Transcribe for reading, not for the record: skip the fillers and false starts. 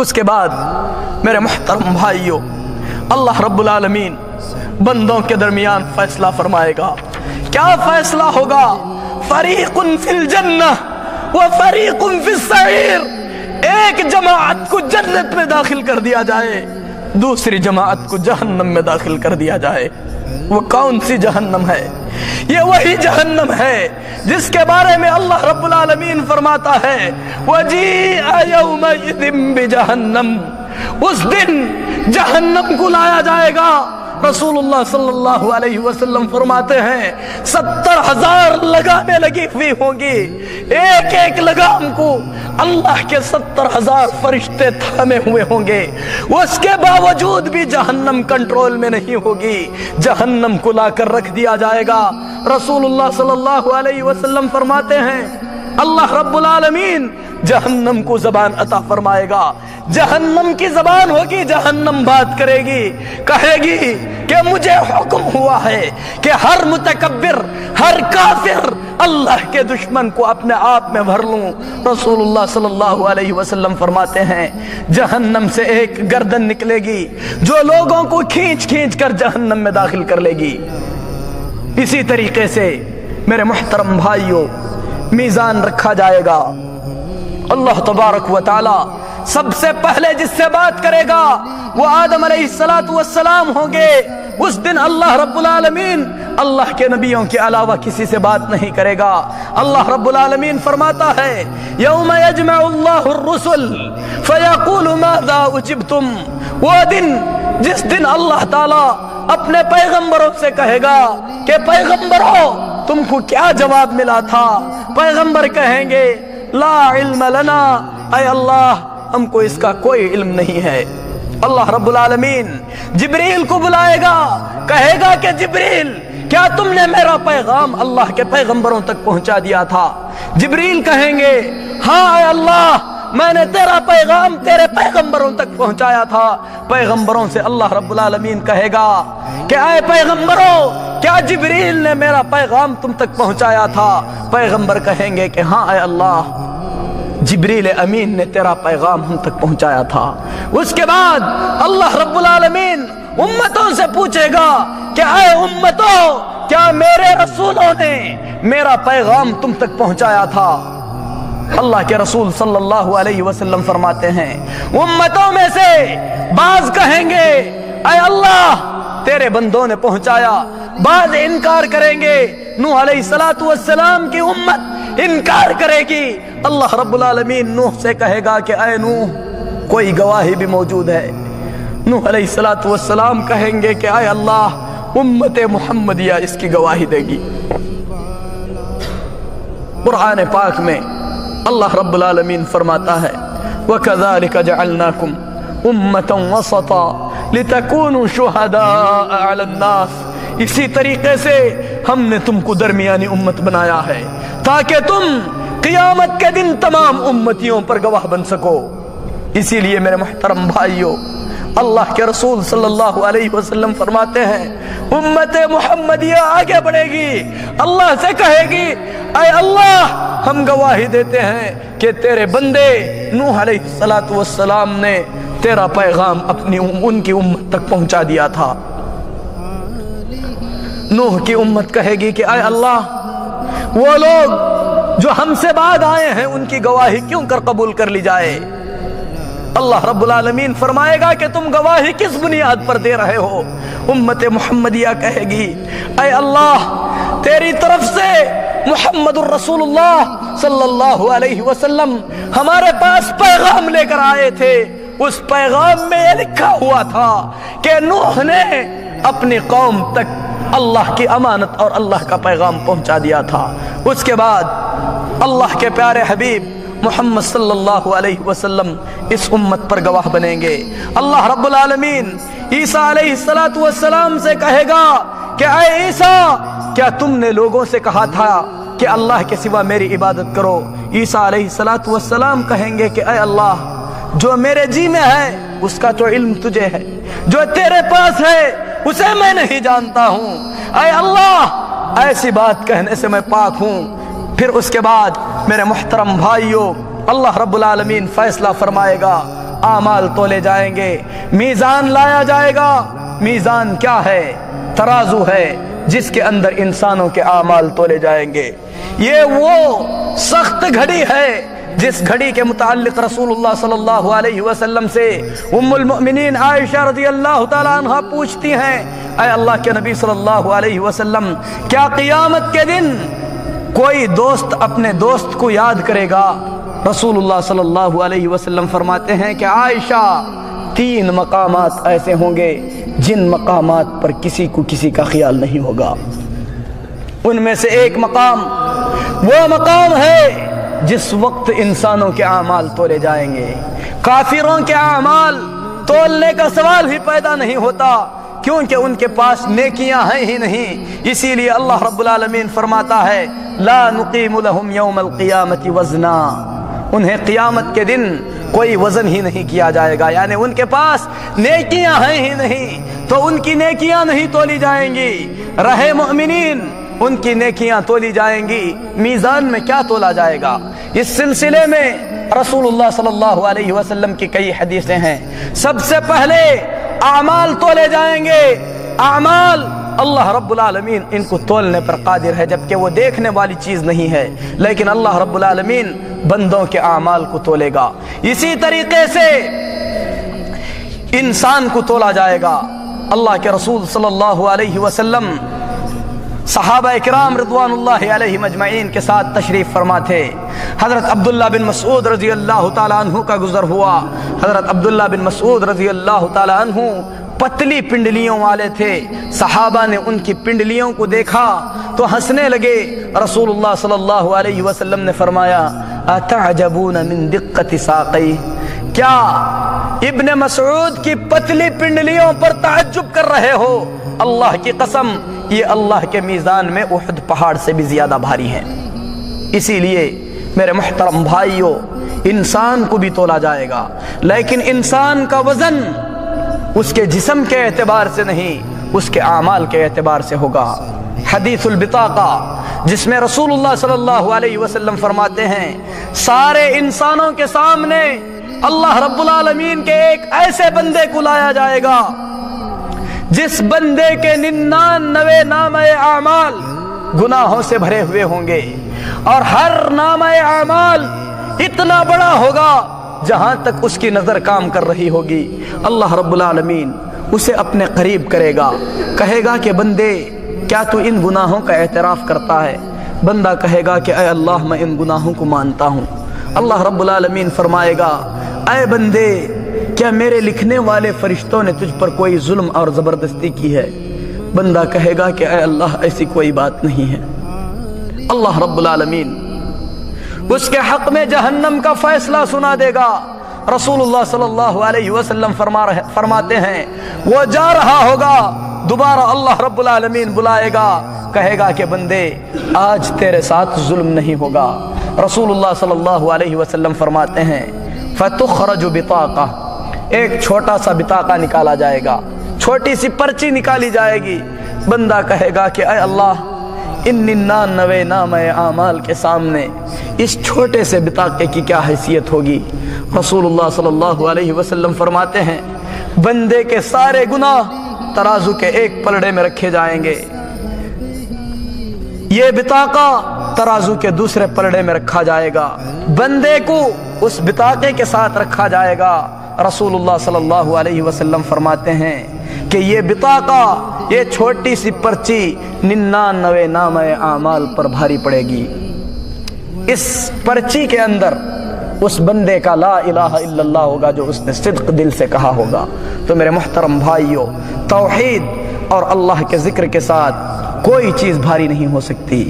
اس کے بعد میرے محترم بھائیوں، اللہ رب العالمین بندوں کے درمیان فیصلہ فرمائے گا۔ کیا فیصلہ ہوگا؟ فریق فی الجنہ و فریق فی السعیر۔ ایک جماعت کو جنت میں داخل کر دیا جائے، دوسری جماعت کو جہنم میں داخل کر دیا جائے۔ وہ کون سی جہنم ہے؟ یہ وہی جہنم ہے جس کے بارے میں اللہ رب العالمین فرماتا ہے وَجِيءَ يَوْمَئِذٍ بِجَهَنَّمَ۔ اس دن جہنم کو لایا جائے گا۔ رسول اللہ صلی اللہ علیہ وسلم فرماتے ہیں 70,000 لگامیں لگی ہوئی ہوں گی، ایک ایک لگام کو اللہ کے 70,000 فرشتے تھامے ہوئے ہوں گے، اس کے باوجود بھی جہنم کنٹرول میں نہیں ہوگی، جہنم کو لا کر رکھ دیا جائے گا۔ رسول اللہ صلی اللہ علیہ وسلم فرماتے ہیں اللہ رب العالمین جہنم کو زبان عطا فرمائے گا، جہنم کی زبان ہوگی، جہنم بات کرے گی، کہے گی کہ مجھے حکم ہوا ہے کہ ہر متکبر، ہر کافر، اللہ کے دشمن کو اپنے آپ میں بھر لوں۔ رسول اللہ صلی اللہ علیہ وسلم فرماتے ہیں جہنم سے ایک گردن نکلے گی جو لوگوں کو کھینچ کھینچ کر جہنم میں داخل کر لے گی۔ اسی طریقے سے میرے محترم بھائیوں میزان رکھا جائے گا۔ اللہ تبارک و تعالی سب سے پہلے جس سے بات کرے گا وہ آدم علیہ السلام ہوں گے۔ اس دن اللہ رب العالمین اللہ کے نبیوں کے علاوہ کسی سے بات نہیں کرے گا۔ اللہ رب العالمین فرماتا ہے یوم یجمع اللہ الرسل فیقول ماذا اجبتم۔ وہ دن جس دن اللہ تعالی اپنے پیغمبروں سے کہے گا کہ پیغمبروں تم کو کیا جواب ملا تھا؟ پیغمبر کہیں گے لا علم لنا، اے اللہ ہم کو اس کا کوئی علم نہیں ہے۔ اللہ رب العالمین جبریل کو بلائے گا، کہے گا کہ جبریل کیا تم نے میرا پیغام اللہ کے پیغمبروں تک پہنچا دیا تھا؟ جبریل کہیں گے ہاں اے اللہ میں نے تیرا پیغام تیرے پیغمبروں تک پہنچایا تھا۔ پیغمبروں سے اللہ رب العالمین کہے گا کہ اے پیغمبروں کیا جبریل نے میرا پیغام تم تک پہنچایا تھا؟ پیغمبر کہیں گے کہ ہاں اے اللہ جبریل امین نے تیرا پیغام ہم تک پہنچایا تھا۔ اس کے بعد اللہ رب العالمین امتوں سے پوچھے گا کہ اے امتوں کیا میرے رسولوں نے میرا پیغام تم تک پہنچایا تھا؟ اللہ کے رسول صلی اللہ علیہ وسلم فرماتے ہیں امتوں میں سے بعض کہیں گے اے اللہ تیرے بندوں نے پہنچایا، بعض انکار کریں گے۔ نوح علیہ السلام کی امت انکار کرے گی۔ اللہ رب العالمین نوح سے کہے گا کہ اے نوح کوئی گواہی بھی موجود ہے؟ نوح علیہ السلام کہیں گے کہ اے اللہ امت محمدیہ اس کی گواہی دے گی۔ قرآن پاک میں اللہ رب العالمین فرماتا ہے وَكَذَلِكَ جَعَلْنَاكُمْ أُمَّةً وَسَطًا لِتَكُونُوا شُهَدَاءَ عَلَى النَّاسِ۔ اسی طریقے سے ہم نے تم کو درمیانی امت بنایا ہے تاکہ تم قیامت کے دن تمام امتیوں پر گواہ بن سکو۔ اسی لیے میرے محترم بھائیوں اللہ کے رسول صلی اللہ علیہ وسلم فرماتے ہیں امت محمدیہ آگے بڑھے گی، اللہ سے کہے گی اے اللہ ہم گواہی دیتے ہیں کہ تیرے بندے نوح علیہ السلام نے تیرا پیغام ان کی امت تک پہنچا دیا تھا۔ نوح کی امت کہے گی کہ اے اللہ وہ لوگ جو ہم سے بعد آئے ہیں ان کی گواہی کیوں کر قبول کر لی جائے؟ اللہ رب العالمین فرمائے گا کہ تم گواہی کس بنیاد پر دے رہے ہو؟ امت محمدیہ کہے گی اے اللہ تیری طرف سے محمد الرسول اللہ صلی اللہ علیہ وسلم ہمارے پاس پیغام لے کر آئے تھے، اس پیغام میں یہ لکھا ہوا تھا کہ نوح نے اپنی قوم تک اللہ کی امانت اور اللہ کا پیغام پہنچا دیا تھا۔ اس کے بعد اللہ کے پیارے حبیب محمد صلی اللہ علیہ وسلم اس امت پر گواہ بنیں گے۔ اللہ رب العالمین عیسیٰ علیہ السلام سے کہے گا کہ اے عیسیٰ کیا تم نے لوگوں سے کہا تھا کہ اللہ کے سوا میری عبادت کرو؟ عیسیٰ علیہ السلام کہیں گے کہ اے اللہ جو میرے جی میں ہے اس کا تو علم تجھے ہے، جو تیرے پاس ہے اسے میں نہیں جانتا ہوں، اے اللہ ایسی بات کہنے سے میں پاک ہوں۔ پھر اس کے بعد میرے محترم بھائیوں اللہ رب العالمین فیصلہ فرمائے گا आमाल तोले जाएंगे, मीज़ान लाया जाएगा। मीज़ान क्या है? तराजू है जिसके अंदर इंसानों के आमाल तोले जाएंगे। ये वो सख्त घड़ी है जिस घड़ी के मुताल्लिक रसूलुल्लाह सल्लल्लाहु अलैहि वसल्लम से उम्मुल मुमिनीन आयशा रज़ियल्लाहु ताला अन्हा पूछती हैं, ऐ अल्लाह के नबी सल्लल्लाहु अलैहि वसल्लम, क्या क़यामत के दिन कोई दोस्त अपने दोस्त को याद करेगा? रसूलुल्लाह सल्लल्लाहु अलैहि वसल्लम फरमाते हैं कि आयशा, 3 मकामात ऐसे होंगे जिन मकामात पर किसी को किसी का ख्याल नहीं होगा। उनमें से एक मकाम वो मकाम है जिस वक्त इंसानों के आमाल तोले जाएंगे। काफिरों के आमाल तोलने का सवाल ही पैदा नहीं होता, क्योंकि उनके पास नेकियां हैं ही नहीं। इसीलिए अल्लाह रब्बुल आलमीन फरमाता है, ला नुकीमु लहुम यौमल क़ियामति वज़ना, उन्हें क़ियामत के दिन कोई वजन ही नहीं किया जाएगा। यानी उनके पास नेकियां हैं ही नहीं, तो उनकी नेकियां नहीं तोली जाएंगी। रहे मुमिनीन, उनकी नेकियां तोली जाएंगी। मीज़ान में क्या तोला जाएगा? इस सिलसिले में रसूलुल्लाह सल्लल्लाहु अलैहि वसल्लम की कई हदीसें हैं। सबसे पहले आमाल तोले जाएंगे। आमाल अल्लाह रब्बुल आलमीन इनको तोलने पर कादिर है, जबकि वो देखने वाली चीज़ नहीं है, लेकिन अल्लाह रब्बुल आलमीन बंदों के आमाल को तोलेगा। इसी तरीके से इंसान को तोला जाएगा। अल्लाह के रसूल सल्लल्लाहु अलैहि वसल्लम सहाबा इकराम रिज़वानुल्लाहि अलैहिम अजमईन के साथ तशरीफ़ फरमा थे। हज़रत अब्दुल्ला बिन मसऊद रज़ियल्लाहु ताला अन्हु का गुज़र हुआ। हज़रत अब्दुल्ला बिन मसऊद रज़ियल्लाहु ताला अन्हु पतली पिंडलियों वाले थे। सहाबा ने उनकी पिंडलियों को देखा तो हंसने लगे। रसूलुल्लाह सल्लल्लाहु अलैहि वसल्लम ने फरमाया, अतअजबून मिन दिक्कति साक़ी, क्या इब्ने मसऊद की पतली पिंडलियों पर ताज्जुब कर रहे हो? अल्लाह की कसम, ये अल्लाह के मीज़ान में उहद पहाड़ से भी ज्यादा भारी हैं। इसीलिए मेरे मुहतरम भाइयों, इंसान को भी तोला जाएगा, लेकिन इंसान का वजन उसके जिस्म के एतबार से नहीं, उसके आमाल के एतबार से होगा। हदीसुल बिताका, जिसमें रसूलुल्लाह सल्लल्लाहु अलैहि वसल्लम फरमाते हैं, सारे इंसानों के सामने अल्लाह रब्बुल आलमीन के एक ऐसे बंदे को लाया जाएगा जिस बंदे के 99 नामे आमाल गुनाहों से भरे हुए होंगे, और हर नामे आमाल इतना बड़ा होगा जहां तक उसकी नजर काम कर रही होगी। अल्लाह रब्बुल आलमीन उसे अपने करीब करेगा, कहेगा कि बंदे, क्या तू इन गुनाहों का एतराफ़ करता है? बंदा कहेगा कि ऐ अल्लाह, मैं इन गुनाहों को मानता हूँ। अल्लाह रब्बुल आलमीन फरमाएगा, ऐ बंदे, क्या मेरे लिखने वाले फरिश्तों ने तुझ पर कोई जुल्म और ज़बरदस्ती की है? बंदा कहेगा कि ऐ अल्लाह, ऐसी कोई बात नहीं है। अल्लाह रब्बुल आलमीन उसके हक में जहन्नम का फैसला सुना देगा। रसूलुल्लाह सल्लल्लाहु अलैहि वसल्लम फरमाते हैं, वो जा रहा होगा, दोबारा अल्लाह रब्बुल आलमीन बुलाएगा, कहेगा कि बंदे, आज तेरे साथ जुल्म नहीं होगा। रसूलुल्लाह सल्लल्लाहु अलैहि वसल्लम फरमाते हैं, फतुखरजु बिताका, एक छोटा सा बिताका निकाला जाएगा, छोटी सी पर्ची निकाली जाएगी। बंदा कहेगा कि ऐ अल्लाह, इन 99 नामे आमाल के सामने इस छोटे से बिताके की क्या हैसियत होगी? रसूलुल्लाह सल्लल्लाहु अलैहि वसल्लम फरमाते हैं, बंदे के सारे गुनाह तराजू के एक पलड़े में रखे जाएंगे, ये बिताका तराजू के दूसरे पलड़े में रखा जाएगा, बंदे को उस बिताके के साथ रखा जाएगा। रसूलुल्लाह सल्लल्लाहु अलैहि वसल्लम फरमाते हैं कि ये बिताका, ये छोटी सी पर्ची 99 नामे आमाल पर भारी पड़ेगी। इस पर्ची के अंदर उस बंदे का ला इलाहा इल्लल्लाह होगा जो उसने सिद्क दिल से कहा होगा। तो मेरे मुहतरम भाइयों, तौहीद और अल्लाह के जिक्र के साथ कोई चीज़ भारी नहीं हो सकती।